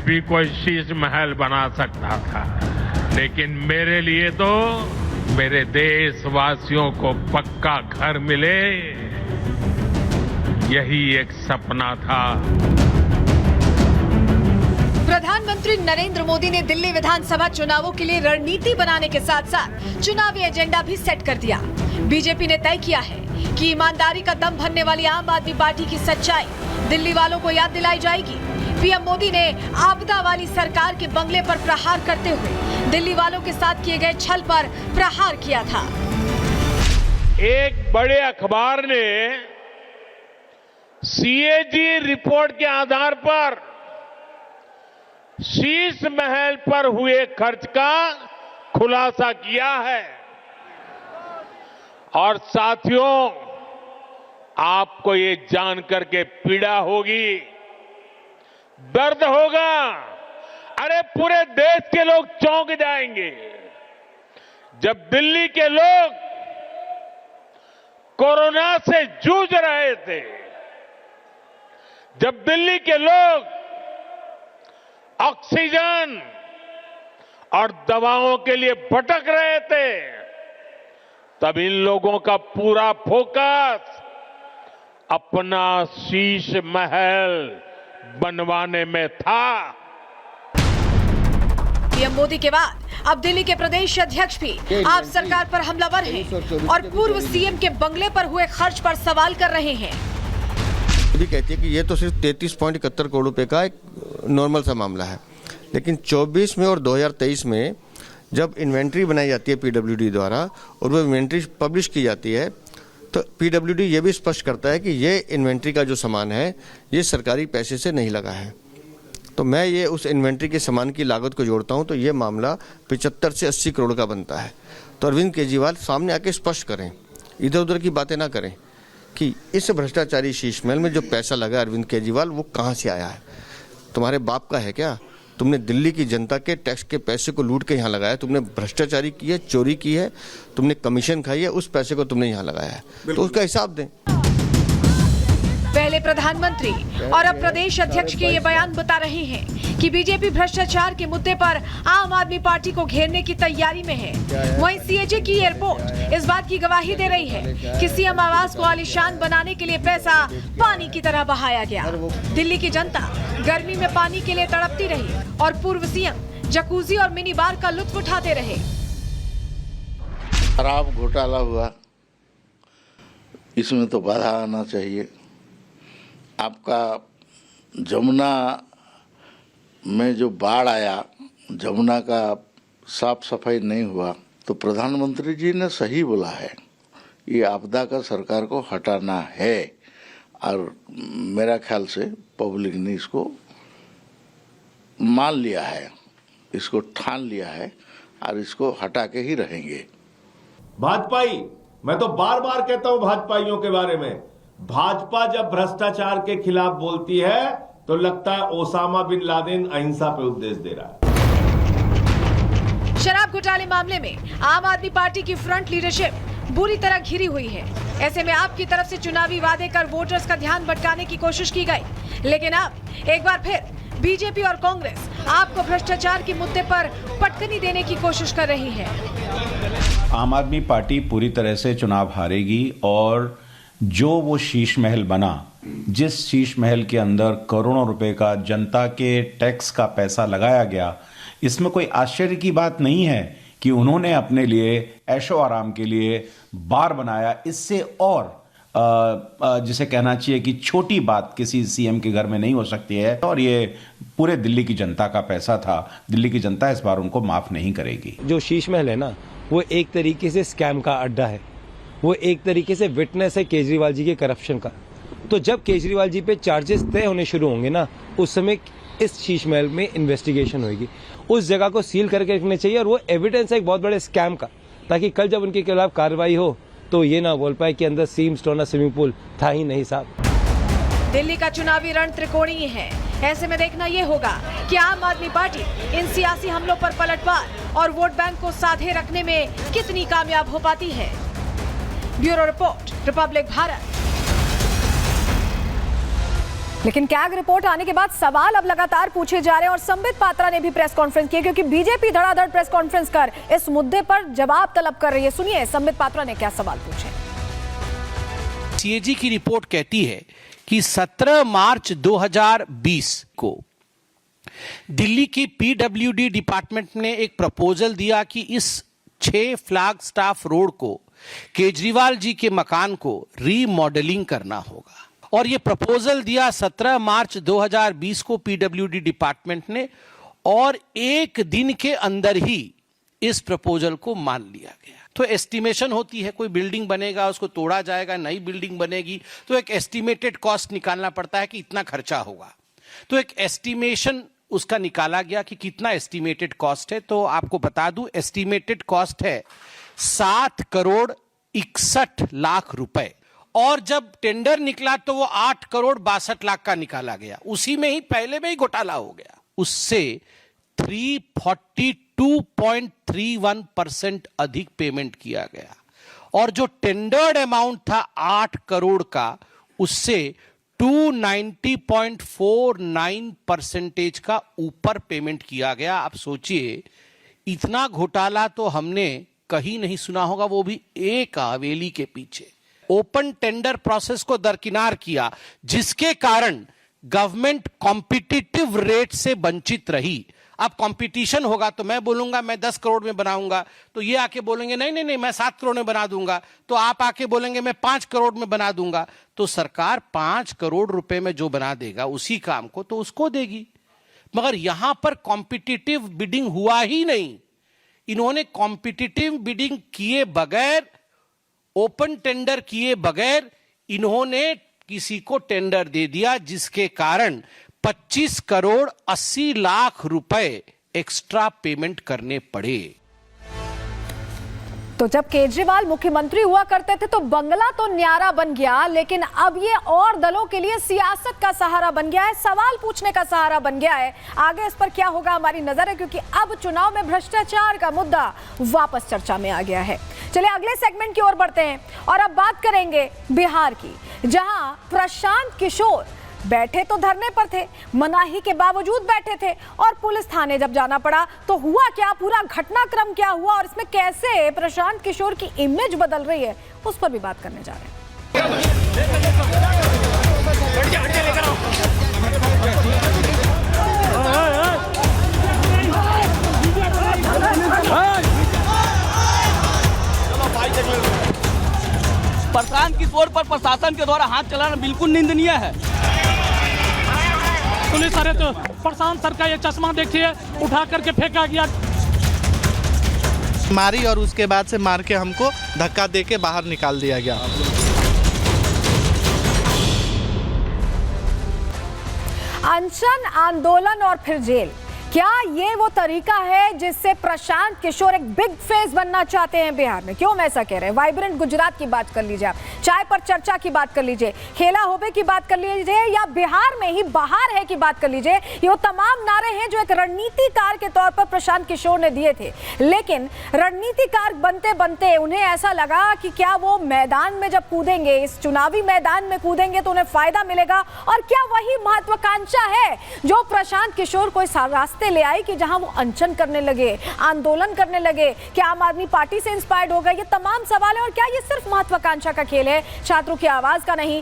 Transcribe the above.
भी कोई शीश महल बना सकता था, लेकिन मेरे लिए तो मेरे देशवासियों को पक्का घर मिले, यही एक सपना था। प्रधानमंत्री नरेंद्र मोदी ने दिल्ली विधानसभा चुनावों के लिए रणनीति बनाने के साथ साथ चुनावी एजेंडा भी सेट कर दिया। बीजेपी ने तय किया है कि ईमानदारी का दम भरने वाली आम आदमी पार्टी की सच्चाई दिल्ली वालों को याद दिलाई जाएगी। पीएम मोदी ने आपदा वाली सरकार के बंगले पर प्रहार करते हुए दिल्ली वालों के साथ किए गए छल पर प्रहार किया था। एक बड़े अखबार ने सीएजी रिपोर्ट के आधार पर शीश महल पर हुए खर्च का खुलासा किया है। और साथियों, आपको ये जानकर के पीड़ा होगी, दर्द होगा, अरे पूरे देश के लोग चौंक जाएंगे जब दिल्ली के लोग कोरोना से जूझ रहे थे, जब दिल्ली के लोग ऑक्सीजन और दवाओं के लिए भटक रहे थे, तब इन लोगों का पूरा फोकस अपना शीश महल बनवाने में था। पीएम मोदी के बाद अब दिल्ली के प्रदेश अध्यक्ष भी आप सरकार पर हमलावर हैं और पूर्व सीएम के बंगले पर हुए खर्च पर सवाल कर रहे हैं। मोदी कहती है कि ये तो सिर्फ 33.71 करोड़ रुपए का एक नॉर्मल सा मामला है, लेकिन 24 में और 2023 में जब इन्वेंट्री बनाई जाती है पीडब्ल्यूडी द्वारा और वो इन्वेंट्री पब्लिश की जाती है, तो पीडब्ल्यूडी ये भी स्पष्ट करता है कि ये इन्वेंट्री का जो सामान है ये सरकारी पैसे से नहीं लगा है। तो मैं ये उस इन्वेंट्री के सामान की लागत को जोड़ता हूँ तो ये मामला 75 से 80 करोड़ का बनता है। तो अरविंद केजरीवाल सामने आके स्पष्ट करें, इधर उधर की बातें ना करें कि इस भ्रष्टाचारी शीश महल में जो पैसा लगा अरविंद केजरीवाल वो कहाँ से आया है। तुम्हारे बाप का है क्या? तुमने दिल्ली की जनता के टैक्स के पैसे को लूट के यहाँ लगाया, तुमने भ्रष्टाचारी की है, चोरी की है, तुमने कमीशन खाई है, उस पैसे को तुमने यहाँ लगाया है, तो उसका हिसाब दें। पहले प्रधानमंत्री और अब प्रदेश अध्यक्ष के ये बयान बता रहे हैं कि बीजेपी भ्रष्टाचार के मुद्दे पर आम आदमी पार्टी को घेरने की तैयारी में है। वहीं सीएजी की ये रिपोर्ट इस बात की गवाही दे रही है कि सीएम आवास को आलीशान बनाने के लिए पैसा पानी की तरह बहाया गया। दिल्ली की जनता गर्मी में पानी के लिए तड़पती रही और पूर्व सीएम जकूजी और मिनी बार का लुत्फ उठाते रहे। खराब घोटाला हुआ, इसमें तो बाधा आना चाहिए। आपका जमुना में जो बाढ़ आया, जमुना का साफ सफाई नहीं हुआ, तो प्रधानमंत्री जी ने सही बोला है, ये आपदा का सरकार को हटाना है। और मेरा ख्याल से पब्लिक ने इसको मान लिया है, इसको ठान लिया है और इसको हटा के ही रहेंगे। भाजपाई, मैं तो बार बार कहता हूं भाजपाइयों के बारे में, भाजपा जब भ्रष्टाचार के खिलाफ बोलती है तो लगता है ओसामा बिन लादेन अहिंसा पे उपदेश दे रहा है। शराब घोटाले मामले में आम आदमी पार्टी की फ्रंट लीडरशिप बुरी तरह घिरी हुई है। ऐसे में आपकी तरफ से चुनावी वादे कर वोटर्स का ध्यान भटकाने की कोशिश की गई, लेकिन अब एक बार फिर बीजेपी और कांग्रेस आपको भ्रष्टाचार के मुद्दे पर पटकनी देने की कोशिश कर रही है। आम आदमी पार्टी पूरी तरह से चुनाव हारेगी और जो वो शीश महल बना, जिस शीश महल के अंदर करोड़ों रुपए का जनता के टैक्स का पैसा लगाया गया, इसमें कोई आश्चर्य की बात नहीं है कि उन्होंने अपने लिए ऐशो आराम के लिए बार बनाया। इससे और जिसे कहना चाहिए कि छोटी बात किसी सीएम के घर में नहीं हो सकती है। और ये पूरे दिल्ली की जनता का पैसा था, दिल्ली की जनता इस बार उनको माफ नहीं करेगी। जो शीश महल है ना, वो एक तरीके से स्कैम का अड्डा है, वो एक तरीके से विटनेस है केजरीवाल जी के करप्शन का। तो जब केजरीवाल जी पे चार्जेस तय होने शुरू होंगे ना, उस समय इस शीश महल में इन्वेस्टिगेशन होगी, उस जगह को सील करके रखना चाहिए और वो एविडेंस है एक बहुत बड़े स्कैम का, ताकि कल जब उनके खिलाफ कार्रवाई हो तो ये ना बोल पाए कि अंदर सीम स्टोन स्विमिंग पूल था ही नहीं साहब। दिल्ली का चुनावी रण त्रिकोणीय है। ऐसे में देखना ये होगा कि आम आदमी पार्टी इन सियासी हमलों पर पलटवार और वोट बैंक को साधे रखने में कितनी कामयाब हो पाती है। Bureau report, Republic Bharat. लेकिन कैग रिपोर्ट आने के बाद सवाल अब लगातार पूछे जा रहे हैं और संबित पात्रा ने भी प्रेस कॉन्फ्रेंस की क्योंकि बीजेपी धड़ाधड़ प्रेस कॉन्फ्रेंस कर इस मुद्दे पर जवाब तलब कर रही है। सुनिए संबित पात्रा ने क्या सवाल पूछे। सीएजी की रिपोर्ट कहती है कि 17 मार्च 2020 को दिल्ली की पीडब्ल्यूडी डिपार्टमेंट ने एक प्रपोजल दिया कि इस 6 फ्लैग स्टाफ रोड को केजरीवाल जी के मकान को रीमॉडलिंग करना होगा और ये प्रपोजल दिया 17 मार्च 2020 को पीडब्ल्यूडी डिपार्टमेंट ने और एक दिन के अंदर ही इस प्रपोजल को मान लिया गया। तो एस्टिमेशन होती है, कोई बिल्डिंग बनेगा उसको तोड़ा जाएगा, नई बिल्डिंग बनेगी तो एक एस्टिमेटेड कॉस्ट निकालना पड़ता है कि इतना खर्चा होगा। तो एक एस्टिमेशन उसका निकाला गया कि कितना एस्टिमेटेड कॉस्ट है। तो आपको बता दूं एस्टिमेटेड कॉस्ट है 7 करोड़ 61 लाख रुपए और जब टेंडर निकला तो वो 8 करोड़ 62 लाख का निकाला गया। उसी में ही पहले में ही घोटाला हो गया। उससे 342.31% अधिक पेमेंट किया गया और जो टेंडर्ड अमाउंट था 8 करोड़ का उससे 290.49% का ऊपर पेमेंट किया गया। आप सोचिए इतना घोटाला तो हमने कहीं नहीं सुना होगा, वो भी एक हवेली के पीछे। ओपन टेंडर प्रोसेस को दरकिनार किया जिसके कारण गवर्नमेंट कॉम्पिटिटिव रेट से वंचित रही। अब कंपटीशन होगा तो मैं बोलूंगा मैं 10 करोड़ में बनाऊंगा तो ये आके बोलेंगे नहीं मैं 7 करोड़ में बना दूंगा, तो आप आके बोलेंगे मैं 5 करोड़ में बना दूंगा। तो सरकार 5 करोड़ रुपए में जो बना देगा उसी काम को तो उसको देगी। मगर यहां पर कॉम्पिटिटिव बिडिंग हुआ ही नहीं। इन्होंने कॉम्पिटिटिव बिडिंग किए बगैर, ओपन टेंडर किए बगैर इन्होंने किसी को टेंडर दे दिया जिसके कारण 25 करोड़ 80 लाख रुपए एक्स्ट्रा पेमेंट करने पड़े। तो जब केजरीवाल मुख्यमंत्री हुआ करते थे तो बंगला तो न्यारा बन गया, लेकिन अब ये और दलों के लिए सियासत का सहारा बन गया है, सवाल पूछने का सहारा बन गया है। आगे इस पर क्या होगा हमारी नजर है क्योंकि अब चुनाव में भ्रष्टाचार का मुद्दा वापस चर्चा में आ गया है। चलिए अगले सेगमेंट की ओर बढ़ते हैं और अब बात करेंगे बिहार की, जहां प्रशांत किशोर बैठे तो धरने पर थे, मनाही के बावजूद बैठे थे और पुलिस थाने जब जाना पड़ा तो हुआ क्या, पूरा घटनाक्रम क्या हुआ और इसमें कैसे प्रशांत किशोर की इमेज बदल रही है उस पर भी बात करने जा रहे हैं। प्रशांत किशोर पर प्रशासन के द्वारा हाथ चलाना बिल्कुल निंदनीय है। पुलिस अरे तो प्रशांत सर का ये चश्मा देखिए उठा करके फेंका गया। मारी और उसके बाद से मार के हमको धक्का देके बाहर निकाल दिया गया। अनशन, आंदोलन और फिर जेल, क्या ये वो तरीका है जिससे प्रशांत किशोर एक बिग फेस बनना चाहते हैं बिहार में? क्यों मैं ऐसा कह रहे हैं? वाइब्रेंट गुजरात की बात कर लीजिए, आप चाय पर चर्चा की बात कर लीजिए, खेला होबे की बात कर लीजिए या बिहार में ही बाहर है की बात कर लीजिए, ये वो तमाम नारे हैं जो एक रणनीतिकार के तौर पर प्रशांत किशोर ने दिए थे। लेकिन रणनीतिकार बनते बनते उन्हें ऐसा लगा कि क्या वो मैदान में जब कूदेंगे, इस चुनावी मैदान में कूदेंगे तो उन्हें फायदा मिलेगा, और क्या वही महत्वाकांक्षा है जो प्रशांत किशोर को इस रास्ते ले आई कि जहां वो अनशन करने लगे, आंदोलन करने लगे? क्या आम आदमी पार्टी से इंस्पायर्ड हो गए? ये तमाम सवाल है। और क्या ये सिर्फ महत्वाकांक्षा का खेल है, छात्रों की आवाज का नहीं?